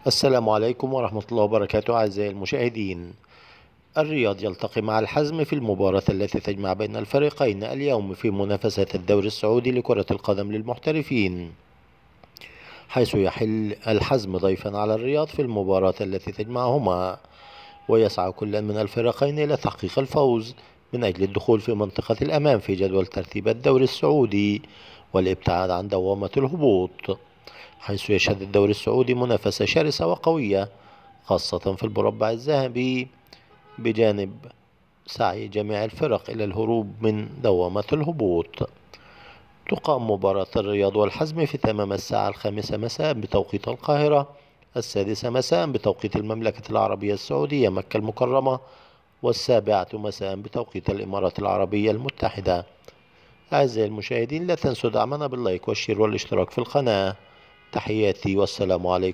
السلام عليكم ورحمة الله وبركاته أعزائي المشاهدين. الرياض يلتقي مع الحزم في المباراة التي تجمع بين الفريقين اليوم في منافسة الدوري السعودي لكرة القدم للمحترفين، حيث يحل الحزم ضيفا على الرياض في المباراة التي تجمعهما، ويسعى كل من الفريقين إلى تحقيق الفوز من أجل الدخول في منطقة الأمام في جدول ترتيب الدوري السعودي والابتعاد عن دوامة الهبوط، حيث يشهد الدوري السعودي منافسة شرسة وقوية خاصة في المربع الذهبي، بجانب سعي جميع الفرق إلى الهروب من دوامة الهبوط. تقام مباراة الرياض والحزم في تمام الساعة 5 مساء بتوقيت القاهرة، 6 مساء بتوقيت المملكة العربية السعودية مكة المكرمة، 7 مساء بتوقيت الإمارات العربية المتحدة. أعزائي المشاهدين، لا تنسوا دعمنا باللايك والشير والاشتراك في القناة. تحياتي والسلام عليكم.